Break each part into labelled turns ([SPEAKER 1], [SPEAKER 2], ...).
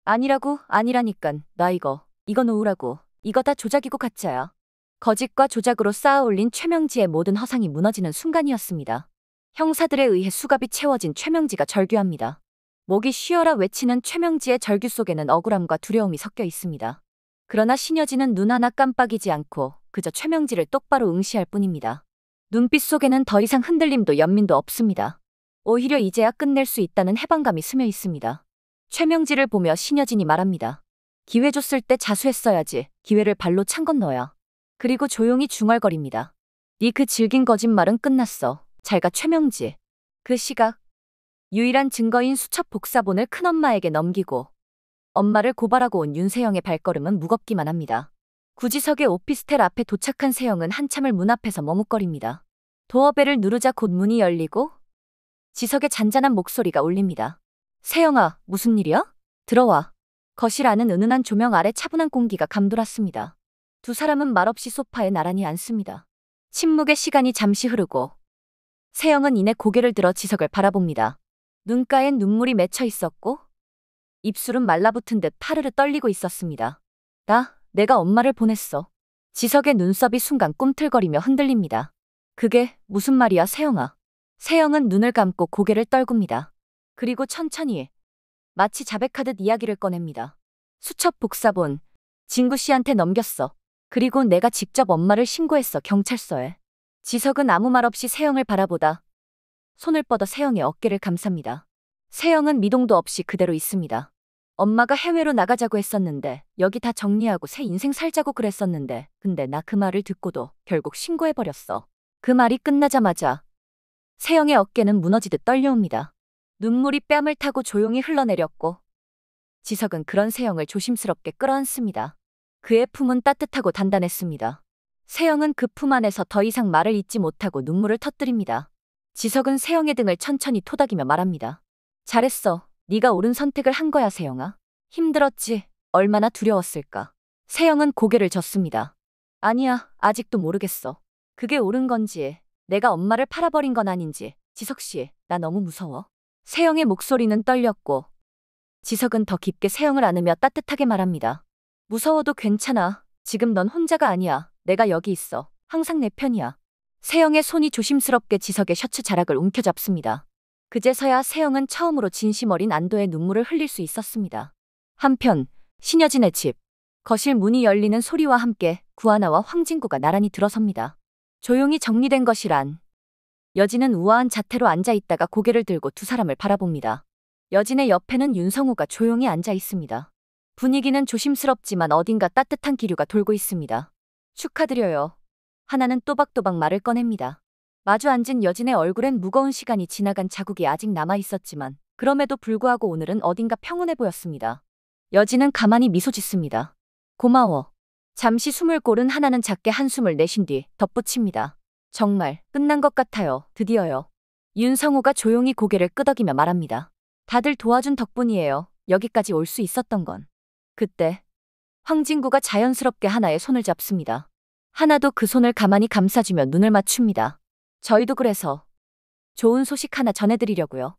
[SPEAKER 1] 아니라니깐. 나 이거 놓으라고. 이거 다 조작이고 가짜야. 거짓과 조작으로 쌓아 올린 최명지의 모든 허상이 무너지는 순간이었습니다. 형사들에 의해 수갑이 채워진 최명지가 절규합니다. 목이 쉬어라 외치는 최명지의 절규 속에는 억울함과 두려움이 섞여 있습니다. 그러나 신여진은 눈 하나 깜빡이지 않고 그저 최명지를 똑바로 응시할 뿐입니다. 눈빛 속에는 더 이상 흔들림도 연민도 없습니다. 오히려 이제야 끝낼 수 있다는 해방감이 스며 있습니다. 최명지를 보며 신여진이 말합니다. 기회 줬을 때 자수했어야지. 기회를 발로 찬 건 너야. 그리고 조용히 중얼거립니다. 네 그 질긴 거짓말은 끝났어. 잘 가 최명지. 그 시각 유일한 증거인 수첩 복사본을 큰엄마에게 넘기고 엄마를 고발하고 온 윤세영의 발걸음은 무겁기만 합니다. 구지석의 오피스텔 앞에 도착한 세영은 한참을 문 앞에서 머뭇거립니다. 도어벨을 누르자 곧 문이 열리고 지석의 잔잔한 목소리가 울립니다. 세영아, 무슨 일이야? 들어와. 거실 안은 은은한 조명 아래 차분한 공기가 감돌았습니다. 두 사람은 말없이 소파에 나란히 앉습니다. 침묵의 시간이 잠시 흐르고 세영은 이내 고개를 들어 지석을 바라봅니다. 눈가엔 눈물이 맺혀 있었고 입술은 말라붙은 듯 파르르 떨리고 있었습니다. 내가 엄마를 보냈어. 지석의 눈썹이 순간 꿈틀거리며 흔들립니다. 그게 무슨 말이야, 세영아? 세영은 눈을 감고 고개를 떨굽니다. 그리고 천천히 마치 자백하듯 이야기를 꺼냅니다. 수첩 복사본 진구 씨한테 넘겼어. 그리고 내가 직접 엄마를 신고했어, 경찰서에. 지석은 아무 말 없이 세영을 바라보다 손을 뻗어 세영의 어깨를 감쌉니다. 세영은 미동도 없이 그대로 있습니다. 엄마가 해외로 나가자고 했었는데 여기 다 정리하고 새 인생 살자고 그랬었는데 근데 나 그 말을 듣고도 결국 신고해버렸어. 그 말이 끝나자마자 세영의 어깨는 무너지듯 떨려옵니다. 눈물이 뺨을 타고 조용히 흘러내렸고 지석은 그런 세영을 조심스럽게 끌어안습니다. 그의 품은 따뜻하고 단단했습니다. 세영은 그 품 안에서 더 이상 말을 잇지 못하고 눈물을 터뜨립니다. 지석은 세영의 등을 천천히 토닥이며 말합니다. 잘했어. 네가 옳은 선택을 한 거야, 세영아. 힘들었지. 얼마나 두려웠을까. 세영은 고개를 젓습니다. 아니야, 아직도 모르겠어. 그게 옳은 건지, 내가 엄마를 팔아버린 건 아닌지. 지석 씨, 나 너무 무서워. 세영의 목소리는 떨렸고 지석은 더 깊게 세영을 안으며 따뜻하게 말합니다. 무서워도 괜찮아. 지금 넌 혼자가 아니야. 내가 여기 있어. 항상 내 편이야. 세영의 손이 조심스럽게 지석의 셔츠 자락을 움켜잡습니다. 그제서야 세영은 처음으로 진심 어린 안도의 눈물을 흘릴 수 있었습니다. 한편 신여진의 집. 거실 문이 열리는 소리와 함께 구하나와 황진구가 나란히 들어섭니다. 조용히 정리된 거실 안. 여진은 우아한 자태로 앉아있다가 고개를 들고 두 사람을 바라봅니다. 여진의 옆에는 윤성우가 조용히 앉아 있습니다. 분위기는 조심스럽지만 어딘가 따뜻한 기류가 돌고 있습니다. 축하드려요. 하나는 또박또박 말을 꺼냅니다. 마주 앉은 여진의 얼굴엔 무거운 시간이 지나간 자국이 아직 남아있었지만 그럼에도 불구하고 오늘은 어딘가 평온해 보였습니다. 여진은 가만히 미소 짓습니다. 고마워. 잠시 숨을 고른 하나는 작게 한숨을 내쉰 뒤 덧붙입니다. 정말 끝난 것 같아요. 드디어요. 윤성우가 조용히 고개를 끄덕이며 말합니다. 다들 도와준 덕분이에요. 여기까지 올 수 있었던 건. 그때 황진구가 자연스럽게 하나의 손을 잡습니다. 하나도 그 손을 가만히 감싸주며 눈을 맞춥니다. 저희도 그래서 좋은 소식 하나 전해드리려고요.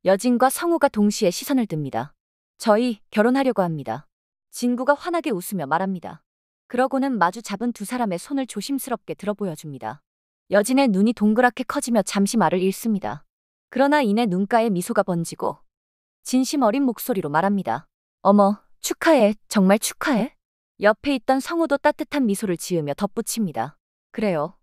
[SPEAKER 1] 여진과 성우가 동시에 시선을 듭니다. 저희 결혼하려고 합니다. 진구가 환하게 웃으며 말합니다. 그러고는 마주 잡은 두 사람의 손을 조심스럽게 들어 보여줍니다. 여진의 눈이 동그랗게 커지며 잠시 말을 잃습니다. 그러나 이내 눈가에 미소가 번지고 진심 어린 목소리로 말합니다. 어머, 축하해. 정말 축하해. 옆에 있던 성우도 따뜻한 미소를 지으며 덧붙입니다. 그래요.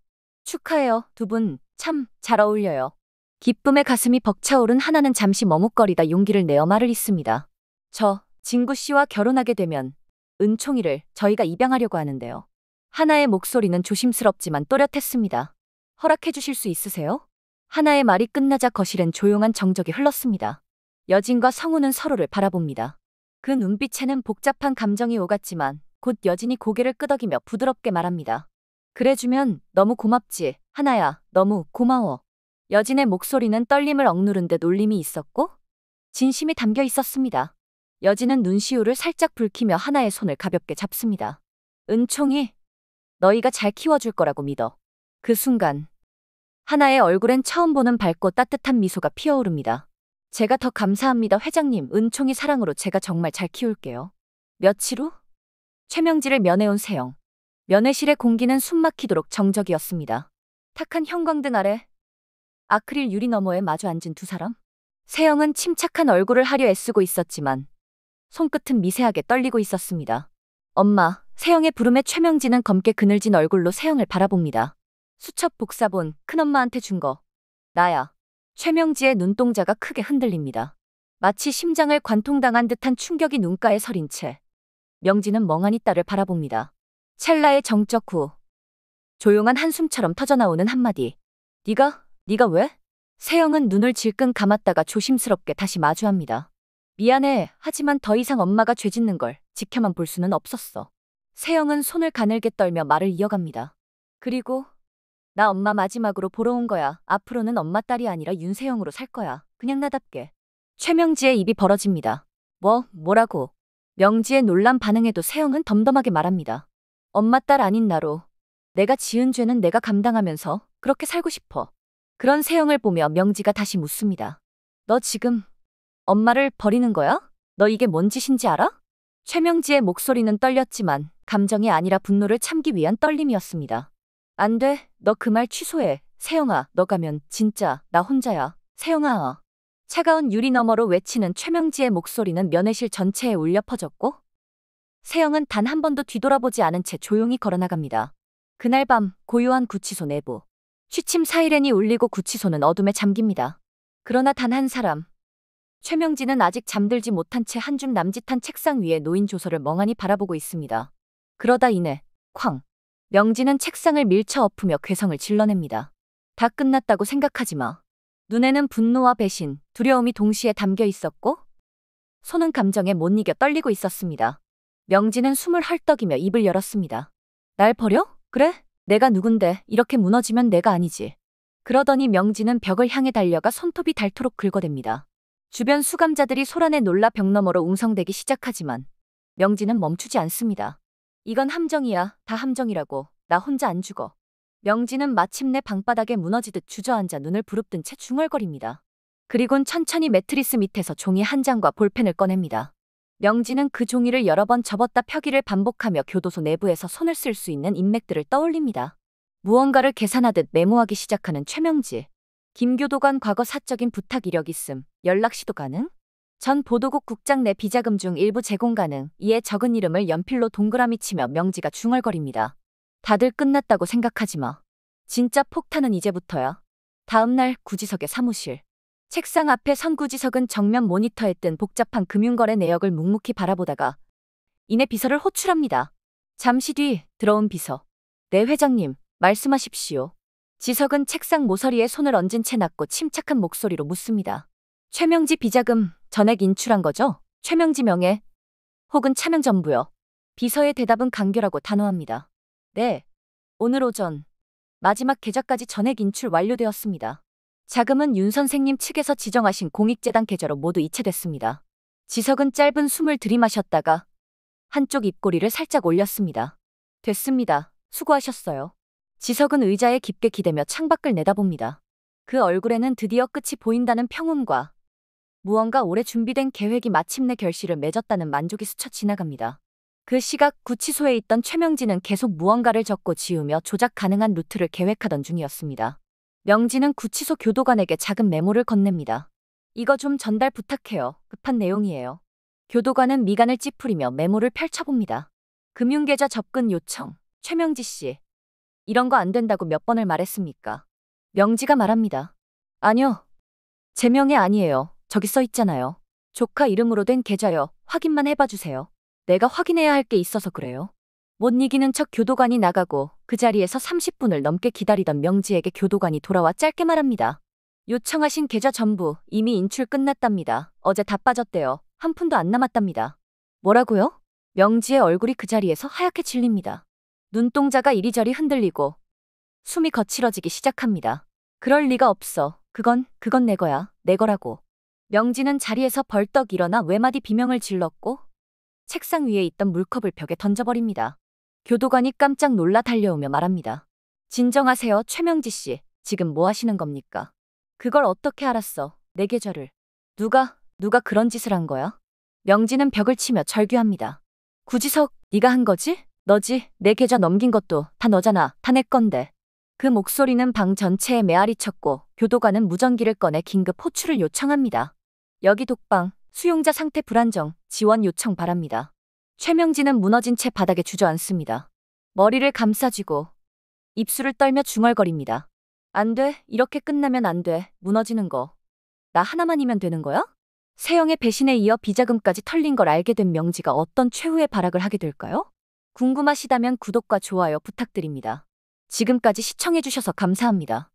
[SPEAKER 1] 축하해요. 두 분 참 잘 어울려요. 기쁨의 가슴이 벅차오른 하나는 잠시 머뭇거리다 용기를 내어 말을 잇습니다. 저 진구 씨와 결혼하게 되면 은총이를 저희가 입양하려고 하는데요. 하나의 목소리는 조심스럽지만 또렷했습니다. 허락해 주실 수 있으세요? 하나의 말이 끝나자 거실엔 조용한 정적이 흘렀습니다. 여진과 성우는 서로를 바라봅니다. 그 눈빛에는 복잡한 감정이 오갔지만 곧 여진이 고개를 끄덕이며 부드럽게 말합니다. 그래주면 너무 고맙지. 하나야, 너무 고마워. 여진의 목소리는 떨림을 억누른 듯 울림이 있었고 진심이 담겨 있었습니다. 여진은 눈시울을 살짝 붉히며 하나의 손을 가볍게 잡습니다. 은총이, 너희가 잘 키워줄 거라고 믿어. 그 순간 하나의 얼굴엔 처음 보는 밝고 따뜻한 미소가 피어오릅니다. 제가 더 감사합니다, 회장님. 은총이 사랑으로 제가 정말 잘 키울게요. 며칠 후 최명지를 면회온 세영. 면회실의 공기는 숨막히도록 정적이었습니다. 탁한 형광등 아래 아크릴 유리 너머에 마주 앉은 두 사람. 세영은 침착한 얼굴을 하려 애쓰고 있었지만 손끝은 미세하게 떨리고 있었습니다. 엄마, 세영의 부름에 최명지는 검게 그늘진 얼굴로 세영을 바라봅니다. 수첩 복사본, 큰엄마한테 준 거. 나야. 최명지의 눈동자가 크게 흔들립니다. 마치 심장을 관통당한 듯한 충격이 눈가에 서린 채 명지는 멍하니 딸을 바라봅니다. 찰나의 정적 후 조용한 한숨처럼 터져나오는 한마디. 네가 왜? 세영은 눈을 질끈 감았다가 조심스럽게 다시 마주합니다. 미안해. 하지만 더 이상 엄마가 죄 짓는 걸 지켜만 볼 수는 없었어. 세영은 손을 가늘게 떨며 말을 이어갑니다. 그리고 나 엄마 마지막으로 보러 온 거야. 앞으로는 엄마 딸이 아니라 윤세영으로 살 거야. 그냥 나답게. 최명지의 입이 벌어집니다. 뭐라고? 명지의 놀란 반응에도 세영은 덤덤하게 말합니다. 엄마 딸 아닌 나로 내가 지은 죄는 내가 감당하면서 그렇게 살고 싶어. 그런 세영을 보며 명지가 다시 묻습니다. 너 지금 엄마를 버리는 거야? 너 이게 뭔 짓인지 알아? 최명지의 목소리는 떨렸지만 감정이 아니라 분노를 참기 위한 떨림이었습니다. 안 돼. 너 그 말 취소해. 세영아, 너 가면 진짜 나 혼자야. 세영아. 차가운 유리 너머로 외치는 최명지의 목소리는 면회실 전체에 울려 퍼졌고 세영은 단 한 번도 뒤돌아보지 않은 채 조용히 걸어나갑니다. 그날 밤 고요한 구치소 내부. 취침 사이렌이 울리고 구치소는 어둠에 잠깁니다. 그러나 단 한 사람. 최명지는 아직 잠들지 못한 채 한 줌 남짓한 책상 위에 놓인 조서를 멍하니 바라보고 있습니다. 그러다 이내 쾅. 명지는 책상을 밀쳐 엎으며 괴성을 질러냅니다. 다 끝났다고 생각하지 마. 눈에는 분노와 배신, 두려움이 동시에 담겨 있었고 손은 감정에 못 이겨 떨리고 있었습니다. 명지는 숨을 헐떡이며 입을 열었습니다. 날 버려? 그래? 내가 누군데 이렇게 무너지면 내가 아니지. 그러더니 명지는 벽을 향해 달려가 손톱이 닳도록 긁어댑니다. 주변 수감자들이 소란에 놀라 벽 너머로 웅성대기 시작하지만 명지는 멈추지 않습니다. 이건 함정이야. 다 함정이라고. 나 혼자 안 죽어. 명지는 마침내 방바닥에 무너지듯 주저앉아 눈을 부릅뜬 채 중얼거립니다. 그리곤 천천히 매트리스 밑에서 종이 한 장과 볼펜을 꺼냅니다. 명지는 그 종이를 여러 번 접었다 펴기를 반복하며 교도소 내부에서 손을 쓸 수 있는 인맥들을 떠올립니다. 무언가를 계산하듯 메모하기 시작하는 최명지. 김교도관 과거 사적인 부탁 이력 있음. 연락 시도 가능? 전 보도국 국장 내 비자금 중 일부 제공 가능. 이에 적은 이름을 연필로 동그라미 치며 명지가 중얼거립니다. 다들 끝났다고 생각하지 마. 진짜 폭탄은 이제부터야. 다음 날 구지석의 사무실. 책상 앞에 선 구지석은 정면 모니터에 뜬 복잡한 금융거래 내역을 묵묵히 바라보다가 이내 비서를 호출합니다. 잠시 뒤 들어온 비서. 네 회장님, 말씀하십시오. 지석은 책상 모서리에 손을 얹은 채 낮고 침착한 목소리로 묻습니다. 최명지 비자금 전액 인출한 거죠? 최명지 명예 혹은 차명 전부요. 비서의 대답은 간결하고 단호합니다. 네. 오늘 오전 마지막 계좌까지 전액 인출 완료되었습니다. 자금은 윤 선생님 측에서 지정하신 공익재단 계좌로 모두 이체됐습니다. 지석은 짧은 숨을 들이마셨다가 한쪽 입꼬리를 살짝 올렸습니다. 됐습니다. 수고하셨어요. 지석은 의자에 깊게 기대며 창밖을 내다봅니다. 그 얼굴에는 드디어 끝이 보인다는 평온과 무언가 오래 준비된 계획이 마침내 결실을 맺었다는 만족이 스쳐 지나갑니다. 그 시각 구치소에 있던 최명지는 계속 무언가를 적고 지우며 조작 가능한 루트를 계획하던 중이었습니다. 명지는 구치소 교도관에게 작은 메모를 건넵니다. 이거 좀 전달 부탁해요. 급한 내용이에요. 교도관은 미간을 찌푸리며 메모를 펼쳐봅니다. 금융계좌 접근 요청. 최명지 씨. 이런 거 안 된다고 몇 번을 말했습니까? 명지가 말합니다. 아니요. 제 명예 아니에요. 저기 써 있잖아요. 조카 이름으로 된 계좌요. 확인만 해봐 주세요. 내가 확인해야 할 게 있어서 그래요. 못 이기는 척 교도관이 나가고 그 자리에서 30분을 넘게 기다리던 명지에게 교도관이 돌아와 짧게 말합니다. 요청하신 계좌 전부 이미 인출 끝났답니다. 어제 다 빠졌대요. 한 푼도 안 남았답니다. 뭐라고요? 명지의 얼굴이 그 자리에서 하얗게 질립니다. 눈동자가 이리저리 흔들리고 숨이 거칠어지기 시작합니다. 그럴 리가 없어. 그건 내 거야. 내 거라고. 명지는 자리에서 벌떡 일어나 외마디 비명을 질렀고 책상 위에 있던 물컵을 벽에 던져버립니다. 교도관이 깜짝 놀라 달려오며 말합니다. 진정하세요, 최명지 씨. 지금 뭐 하시는 겁니까? 그걸 어떻게 알았어? 내 계좌를. 누가 그런 짓을 한 거야? 명진은 벽을 치며 절규합니다. 구지석, 네가 한 거지? 너지? 내 계좌 넘긴 것도 다 너잖아. 다 내 건데. 그 목소리는 방 전체에 메아리 쳤고 교도관은 무전기를 꺼내 긴급 호출을 요청합니다. 여기 독방, 수용자 상태 불안정, 지원 요청 바랍니다. 최명진은 무너진 채 바닥에 주저앉습니다. 머리를 감싸쥐고 입술을 떨며 중얼거립니다. 안 돼, 이렇게 끝나면 안 돼. 무너지는 거. 나 하나만이면 되는 거야? 세영의 배신에 이어 비자금까지 털린 걸 알게 된 명지가 어떤 최후의 발악을 하게 될까요? 궁금하시다면 구독과 좋아요 부탁드립니다. 지금까지 시청해주셔서 감사합니다.